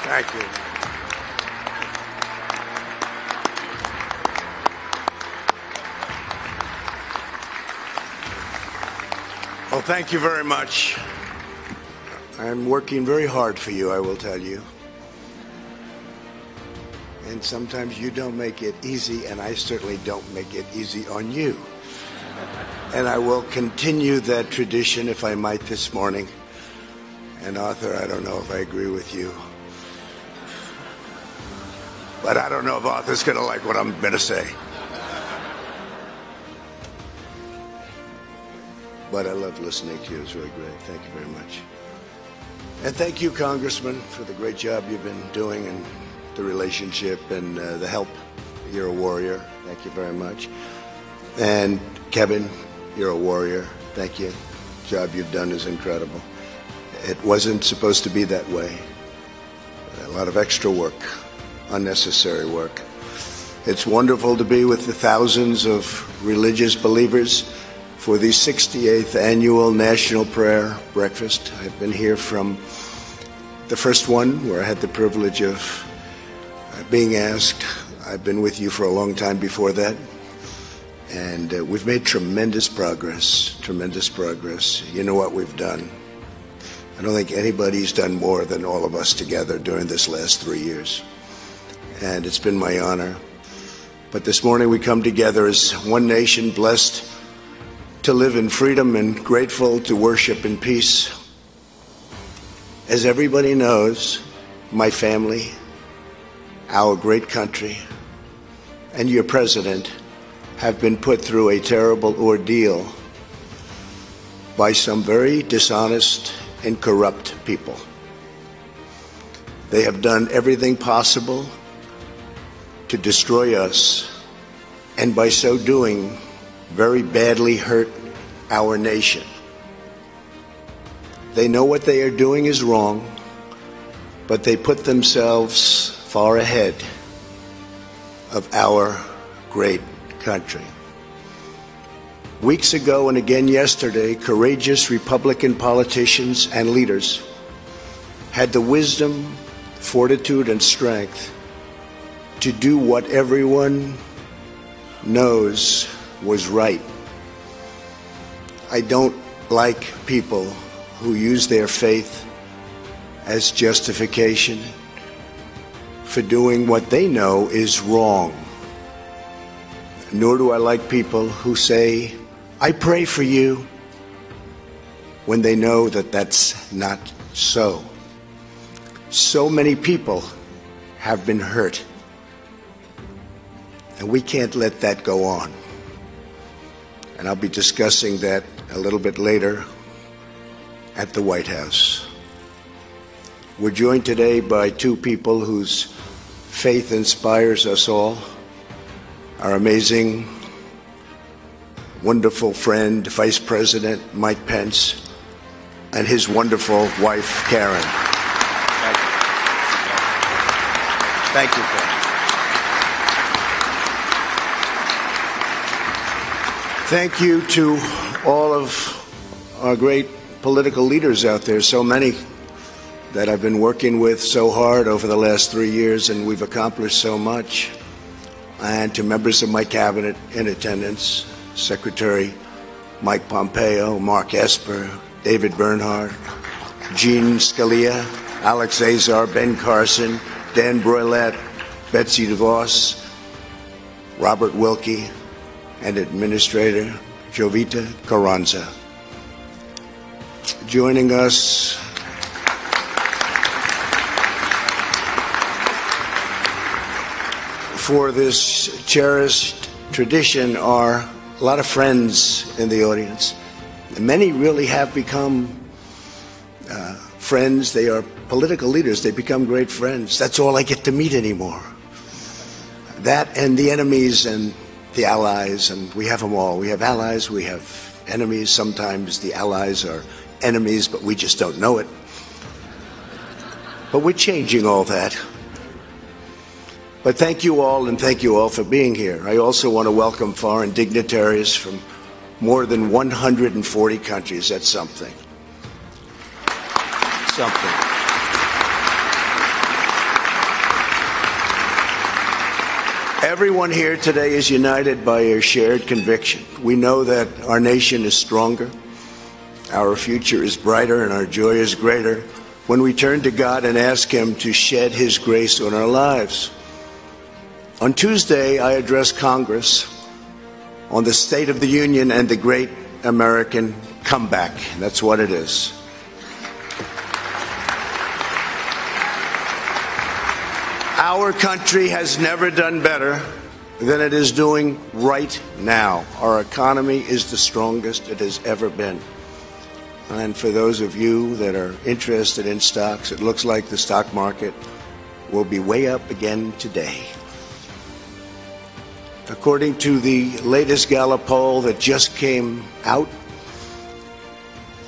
Thank you. Well, thank you very much. I'm working very hard for you, I will tell you. And sometimes you don't make it easy, and I certainly don't make it easy on you. And I will continue that tradition, if I might, this morning. And Arthur, I don't know if I agree with you. But I don't know if Arthur's going to like what I'm going to say. But I love listening to you. It's really great. Thank you very much. And thank you, Congressman, for the great job you've been doing and the relationship and the help. You're a warrior. Thank you very much. And Kevin, you're a warrior. Thank you. The job you've done is incredible. It wasn't supposed to be that way. A lot of extra work, unnecessary work. It's wonderful to be with the thousands of religious believers for the 68th Annual National Prayer Breakfast. I've been here from the first one, where I had the privilege of being asked. I've been with you for a long time before that. And we've made tremendous progress, tremendous progress. You know what we've done. I don't think anybody's done more than all of us together during this last 3 years. And it's been my honor. But this morning we come together as one nation, blessed to live in freedom and grateful to worship in peace. As everybody knows, my family, our great country, and your president have been put through a terrible ordeal by some very dishonest and corrupt people. They have done everything possible to destroy us, and by so doing, very badly hurt our nation. They know what they are doing is wrong, but they put themselves far ahead of our great country. Weeks ago and again yesterday, courageous Republican politicians and leaders had the wisdom, fortitude, and strength to do what everyone knows was right. I don't like people who use their faith as justification for doing what they know is wrong. Nor do I like people who say, I pray for you, when they know that that's not so. So many people have been hurt, and we can't let that go on. And I'll be discussing that a little bit later at the White House. We're joined today by two people whose faith inspires us all. Our amazing, wonderful friend, Vice President Mike Pence, and his wonderful wife, Karen. Thank you, Karen. Thank you to all of our great political leaders out there, so many that I've been working with so hard over the last 3 years, and we've accomplished so much. And to members of my cabinet in attendance, Secretary Mike Pompeo, Mark Esper, David Bernhardt, Jean Scalia, Alex Azar, Ben Carson, Dan Broilette, Betsy DeVos, Robert Wilkie, and Administrator Jovita Carranza. Joining us for this cherished tradition are a lot of friends in the audience. Many really have become friends. They are political leaders. They become great friends. That's all I get to meet anymore. That and the enemies and the allies, and we have them all. We have allies, we have enemies. Sometimes the allies are enemies, but we just don't know it. But we're changing all that. But thank you all, and thank you all for being here. I also want to welcome foreign dignitaries from more than 140 countries. That's something. Something. Everyone here today is united by a shared conviction. We know that our nation is stronger, our future is brighter, and our joy is greater when we turn to God and ask Him to shed His grace on our lives. On Tuesday, I addressed Congress on the State of the Union and the great American comeback. That's what it is. Our country has never done better than it is doing right now. Our economy is the strongest it has ever been. And for those of you that are interested in stocks, it looks like the stock market will be way up again today. According to the latest Gallup poll that just came out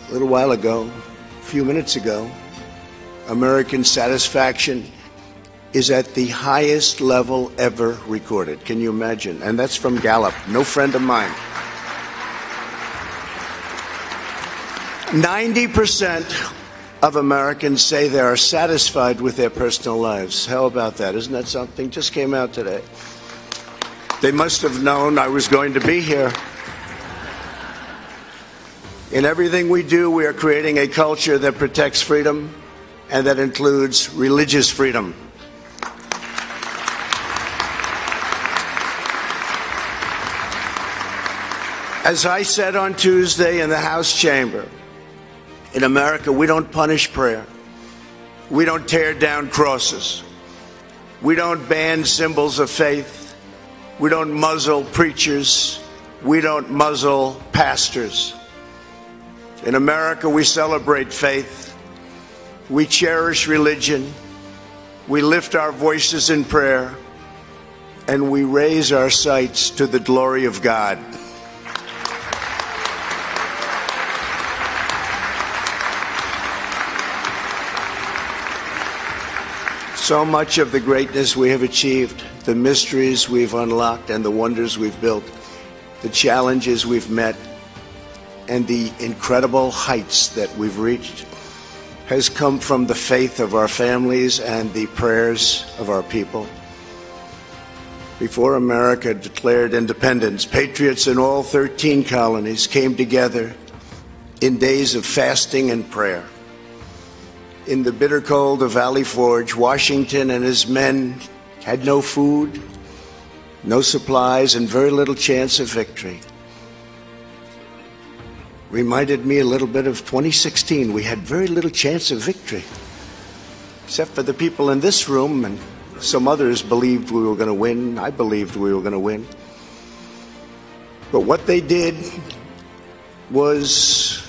a little while ago, a few minutes ago, American satisfaction is at the highest level ever recorded. Can you imagine? And that's from Gallup, no friend of mine. 90% of Americans say they are satisfied with their personal lives. How about that? Isn't that something? Just came out today. They must have known I was going to be here. In everything we do, we are creating a culture that protects freedom and that includes religious freedom. As I said on Tuesday in the House chamber, in America, we don't punish prayer. We don't tear down crosses. We don't ban symbols of faith. We don't muzzle preachers. We don't muzzle pastors. In America, we celebrate faith. We cherish religion. We lift our voices in prayer. And we raise our sights to the glory of God. So much of the greatness we have achieved, the mysteries we've unlocked and the wonders we've built, the challenges we've met, and the incredible heights that we've reached has come from the faith of our families and the prayers of our people. Before America declared independence, patriots in all 13 colonies came together in days of fasting and prayer. In the bitter cold of Valley Forge, Washington and his men had no food, no supplies, and very little chance of victory. Reminded me a little bit of 2016. We had very little chance of victory, except for the people in this room, and some others believed we were going to win. I believed we were going to win. But what they did was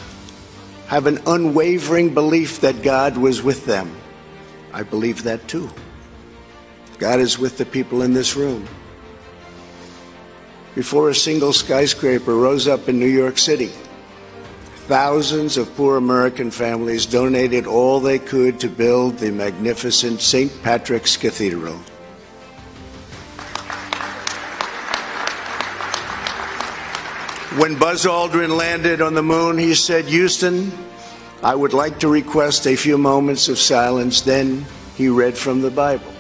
have an unwavering belief that God was with them. I believe that too. God is with the people in this room. Before a single skyscraper rose up in New York City, thousands of poor American families donated all they could to build the magnificent St. Patrick's Cathedral. When Buzz Aldrin landed on the moon, he said, "Houston, I would like to request a few moments of silence." Then he read from the Bible.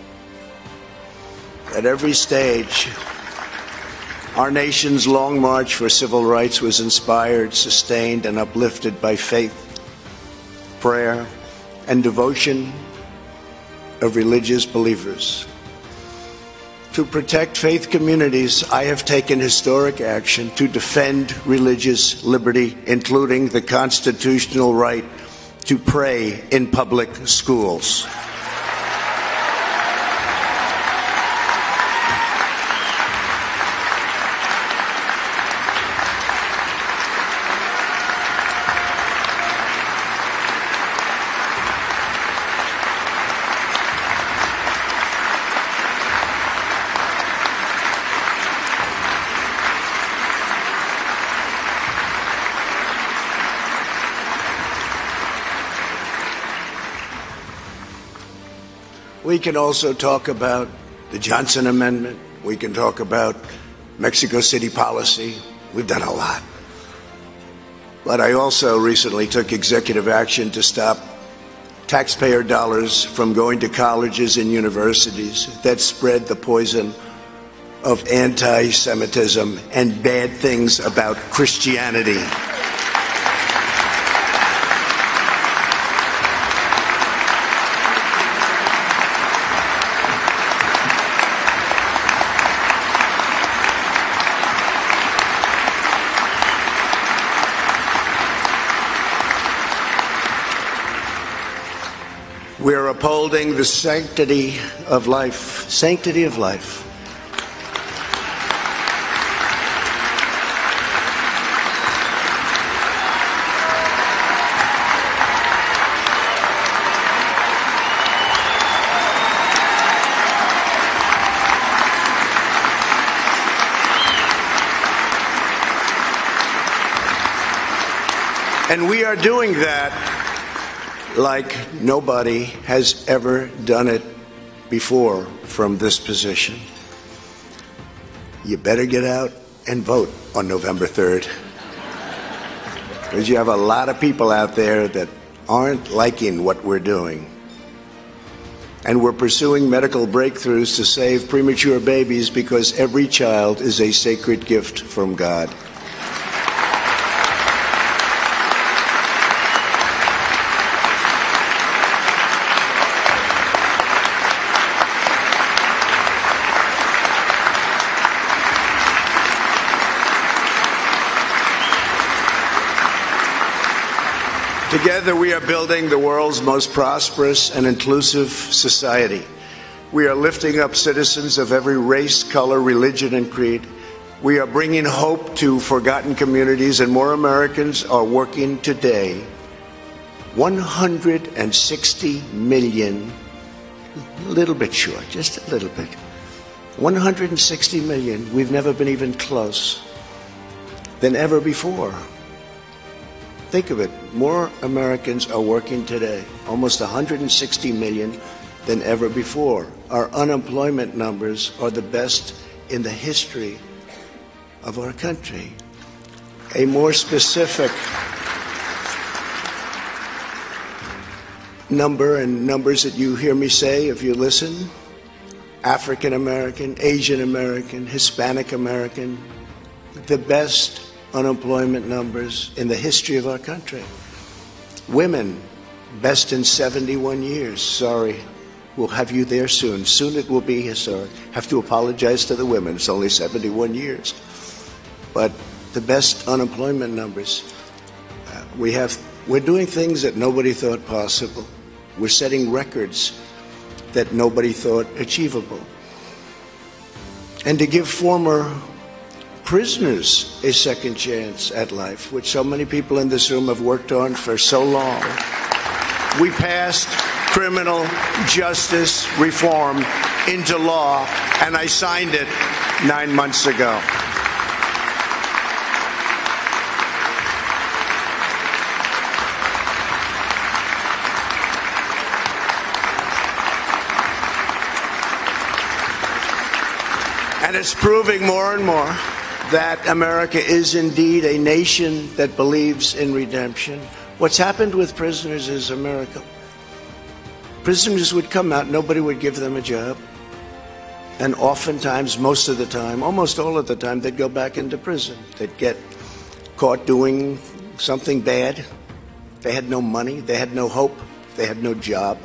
At every stage, our nation's long march for civil rights was inspired, sustained, and uplifted by faith, prayer, and devotion of religious believers. To protect faith communities, I have taken historic action to defend religious liberty, including the constitutional right to pray in public schools. We can also talk about the Johnson Amendment. We can talk about Mexico City policy. We've done a lot. But I also recently took executive action to stop taxpayer dollars from going to colleges and universities that spread the poison of anti-Semitism and bad things about Christianity. We're upholding the sanctity of life. Sanctity of life. And we are doing that like nobody has ever done it before from this position. You better get out and vote on November 3rd. Because you have a lot of people out there that aren't liking what we're doing. And we're pursuing medical breakthroughs to save premature babies because every child is a sacred gift from God. Together we are building the world's most prosperous and inclusive society. We are lifting up citizens of every race, color, religion, and creed. We are bringing hope to forgotten communities, and more Americans are working today. 160 million, a little bit short, just a little bit. 160 million, we've never been even close than ever before. Think of it, more Americans are working today, almost 160 million than ever before. Our unemployment numbers are the best in the history of our country. A more specific number, and numbers that you hear me say if you listen: African American, Asian American, Hispanic American, the best unemployment numbers in the history of our country. Women, best in 71 years. Sorry, we'll have you there soon. Soon it will be here, sorry. Have to apologize to the women. It's only 71 years. But the best unemployment numbers. We're doing things that nobody thought possible. We're setting records that nobody thought achievable. And to give former prisoners a second chance at life, which so many people in this room have worked on for so long. We passed criminal justice reform into law, and I signed it 9 months ago. And it's proving more and more that America is indeed a nation that believes in redemption. What's happened with prisoners is a miracle. Prisoners would come out, nobody would give them a job. And oftentimes, most of the time, almost all of the time, they'd go back into prison. They'd get caught doing something bad. They had no money, they had no hope, they had no job.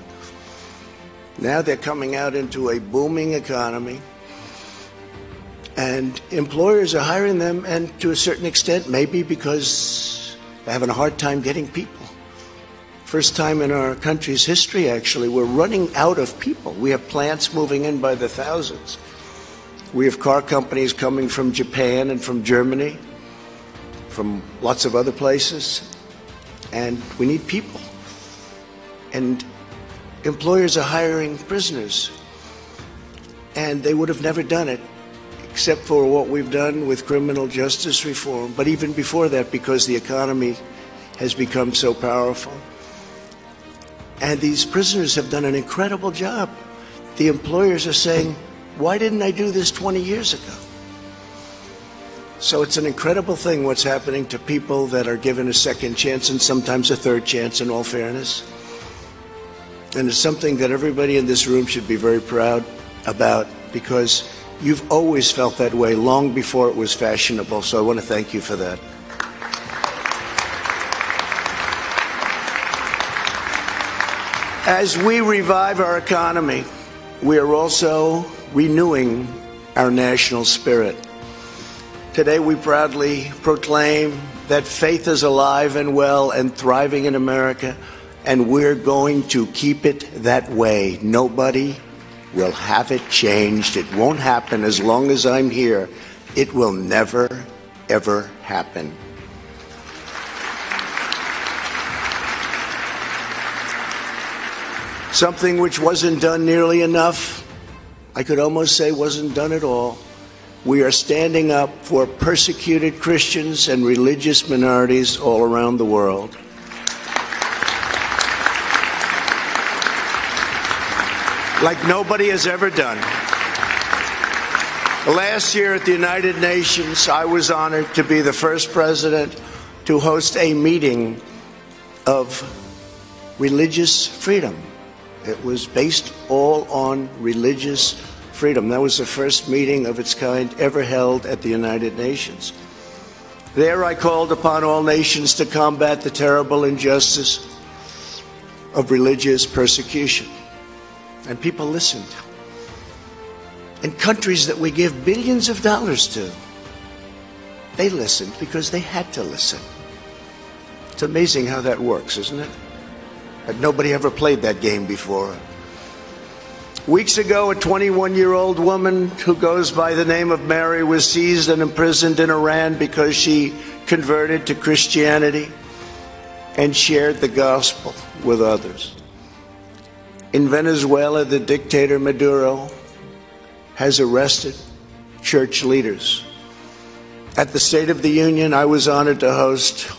Now they're coming out into a booming economy. And employers are hiring them, and to a certain extent, maybe because they're having a hard time getting people. First time in our country's history, actually, we're running out of people. We have plants moving in by the thousands. We have car companies coming from Japan and from Germany, from lots of other places, and we need people. And employers are hiring prisoners, and they would have never done it except for what we've done with criminal justice reform, but even before that, because the economy has become so powerful. And these prisoners have done an incredible job. The employers are saying, why didn't I do this 20 years ago? So it's an incredible thing what's happening to people that are given a second chance, and sometimes a third chance, in all fairness. And it's something that everybody in this room should be very proud about, because You've always felt that way long before it was fashionable, so I want to thank you for that. As we revive our economy, we are also renewing our national spirit. Today we proudly proclaim that faith is alive and well and thriving in America, and we're going to keep it that way. Nobody will have it changed. It won't happen as long as I'm here. It will never, ever happen. Something which wasn't done nearly enough, I could almost say wasn't done at all. We are standing up for persecuted Christians and religious minorities all around the world. Like nobody has ever done. Last year at the United Nations, I was honored to be the first president to host a meeting of religious freedom. It was based all on religious freedom. That was the first meeting of its kind ever held at the United Nations. There I called upon all nations to combat the terrible injustice of religious persecution. And people listened. And countries that we give billions of dollars to, they listened because they had to listen. It's amazing how that works, isn't it? But nobody ever played that game before. Weeks ago, a 21-year-old woman who goes by the name of Mary was seized and imprisoned in Iran because she converted to Christianity and shared the gospel with others. In Venezuela, the dictator Maduro has arrested church leaders. At the State of the Union, I was honored to host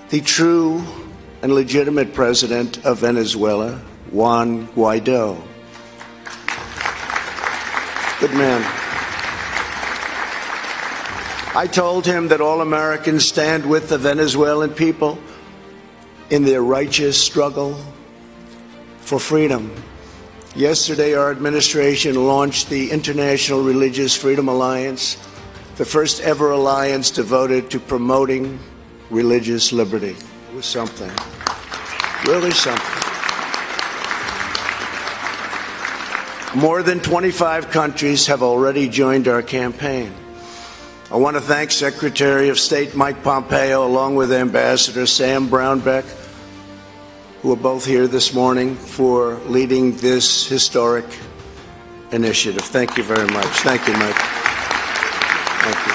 the true and legitimate president of Venezuela, Juan Guaido. Good man. I told him that all Americans stand with the Venezuelan people in their righteous struggle for freedom. Yesterday, our administration launched the International Religious Freedom Alliance, the first ever alliance devoted to promoting religious liberty. It was something, really something. More than 25 countries have already joined our campaign. I want to thank Secretary of State Mike Pompeo, along with Ambassador Sam Brownback, who are both here this morning, for leading this historic initiative. Thank you very much. Thank you, Mike. Thank you.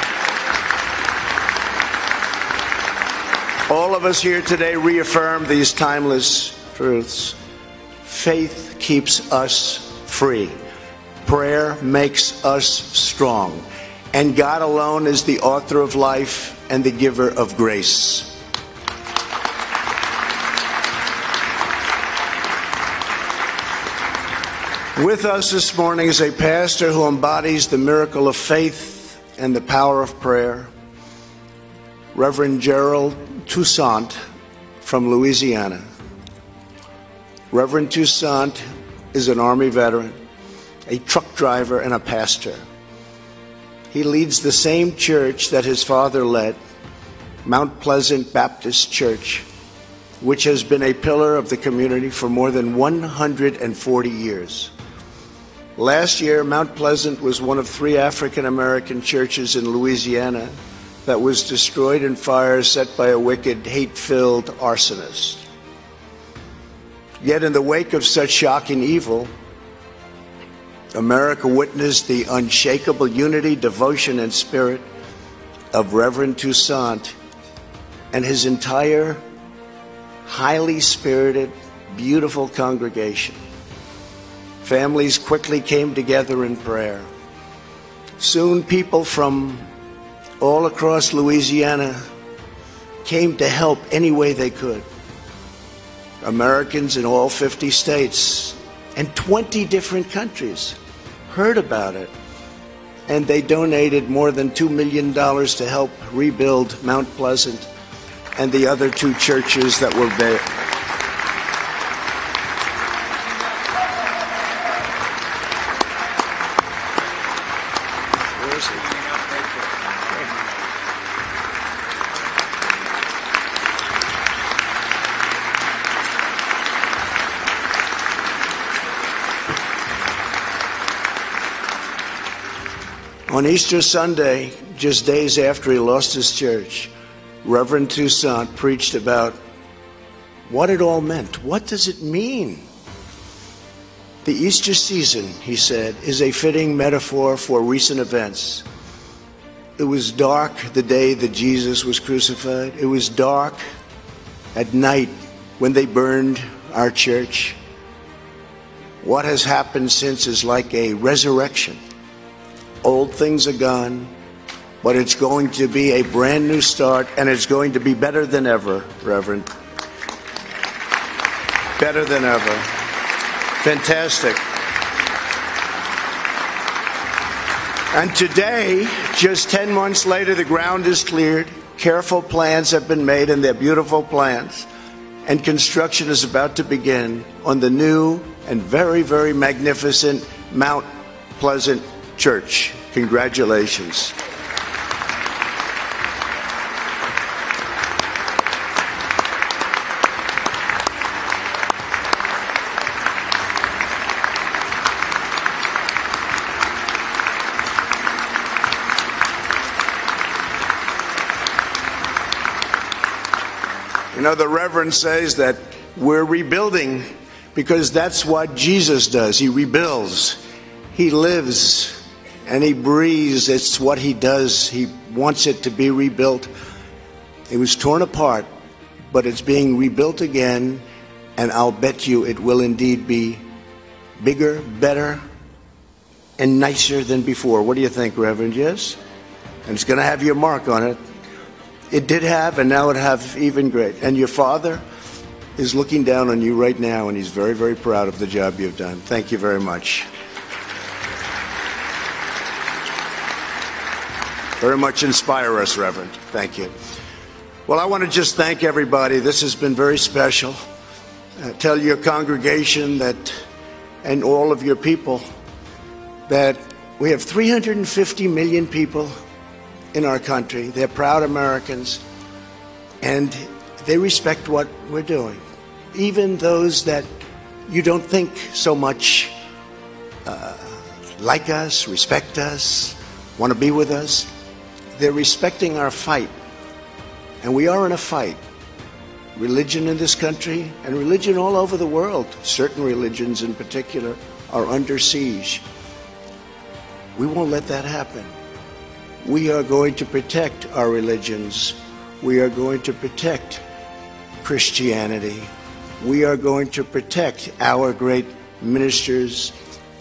All of us here today reaffirm these timeless truths. Faith keeps us free. Prayer makes us strong. And God alone is the author of life and the giver of grace. With us this morning is a pastor who embodies the miracle of faith and the power of prayer, Reverend Gerald Toussaint from Louisiana. Reverend Toussaint is an Army veteran, a truck driver, and a pastor. He leads the same church that his father led, Mount Pleasant Baptist Church, which has been a pillar of the community for more than 140 years. Last year, Mount Pleasant was one of 3 African-American churches in Louisiana that was destroyed in fires set by a wicked, hate-filled arsonist. Yet in the wake of such shocking evil, America witnessed the unshakable unity, devotion, and spirit of Reverend Toussaint and his entire highly spirited, beautiful congregation. Families quickly came together in prayer. Soon people from all across Louisiana came to help any way they could. Americans in all 50 states and 20 different countries heard about it, and they donated more than $2 million to help rebuild Mount Pleasant and the other 2 churches that were there. On Easter Sunday, just days after he lost his church, Reverend Toussaint preached about what it all meant. What does it mean? The Easter season, he said, is a fitting metaphor for recent events. It was dark the day that Jesus was crucified. It was dark at night when they burned our church. What has happened since is like a resurrection. Old things are gone, but it's going to be a brand new start, and it's going to be better than ever, Reverend. Better than ever. Fantastic. And today, just 10 months later, the ground is cleared. Careful plans have been made, and they're beautiful plans. And construction is about to begin on the new and very, very magnificent Mount Pleasant Church. Congratulations. You know, the Reverend says that we're rebuilding because that's what Jesus does. He rebuilds. He lives and he breathes. It's what he does. He wants it to be rebuilt. It was torn apart, but it's being rebuilt again, and I'll bet you it will indeed be bigger, better, and nicer than before. What do you think, Reverend? Yes? And it's going to have your mark on it. It did have, and now it have even great. And your father is looking down on you right now, and he's very, very proud of the job you've done. Thank you very much. Very much inspire us, Reverend. Thank you. Well, I want to just thank everybody. This has been very special. Tell your congregation that, and all of your people, that we have 350 million people in our country. They're proud Americans, and they respect what we're doing. Even those that you don't think so much like us, respect us, want to be with us, they're respecting our fight. And we are in a fight. Religion in this country and religion all over the world, certain religions in particular, are under siege. We won't let that happen. We are going to protect our religions. We are going to protect Christianity. We are going to protect our great ministers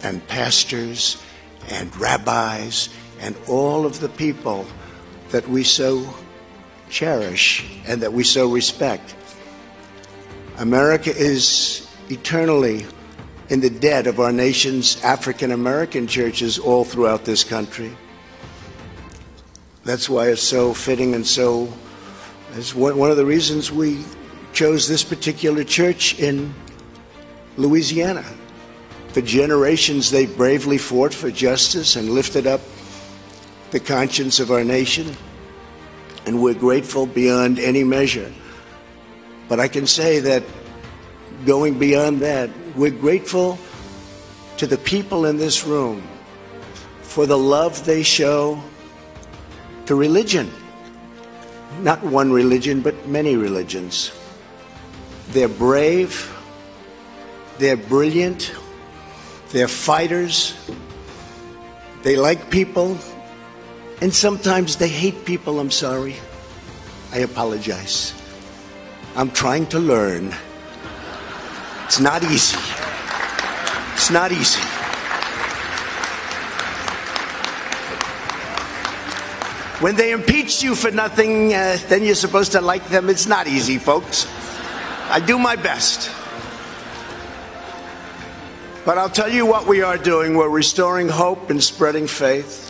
and pastors and rabbis and all of the people that we so cherish and that we so respect. America is eternally in the debt of our nation's African American churches all throughout this country. That's why it's so fitting, and so it's one of the reasons we chose this particular church in Louisiana. For generations, they bravely fought for justice and lifted up the conscience of our nation, and we're grateful beyond any measure. But I can say that going beyond that, we're grateful to the people in this room for the love they show to religion. Not one religion, but many religions. They're brave, they're brilliant, they're fighters, they like people, and sometimes they hate people. I'm sorry. I apologize. I'm trying to learn. It's not easy. It's not easy. When they impeach you for nothing, then you're supposed to like them. It's not easy, folks. I do my best. But I'll tell you what we are doing. We're restoring hope and spreading faith.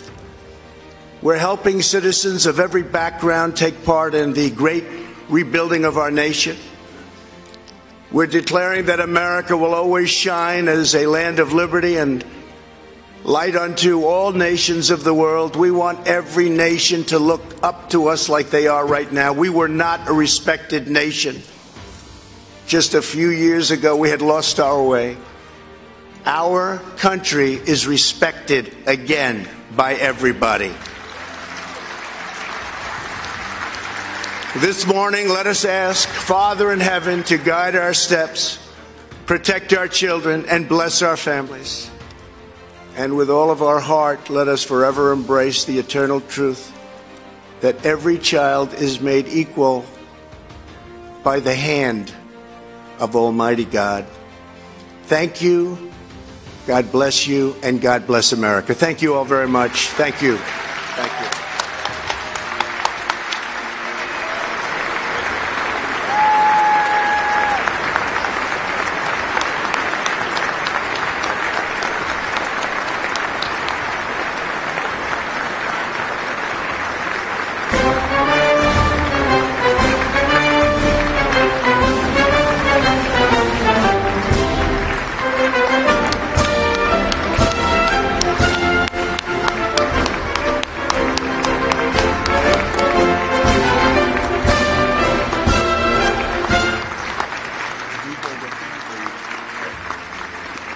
We're helping citizens of every background take part in the great rebuilding of our nation. We're declaring that America will always shine as a land of liberty and light unto all nations of the world. We want every nation to look up to us like they are right now. We were not a respected nation. Just a few years ago, we had lost our way. Our country is respected again. by everybody. This morning, let us ask Father in heaven to guide our steps, protect our children, and bless our families. And with all of our heart, let us forever embrace the eternal truth that every child is made equal by the hand of Almighty God. Thank you, God bless you, and God bless America. Thank you all very much. Thank you. Thank you.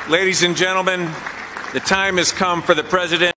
Ladies and gentlemen, the time has come for the President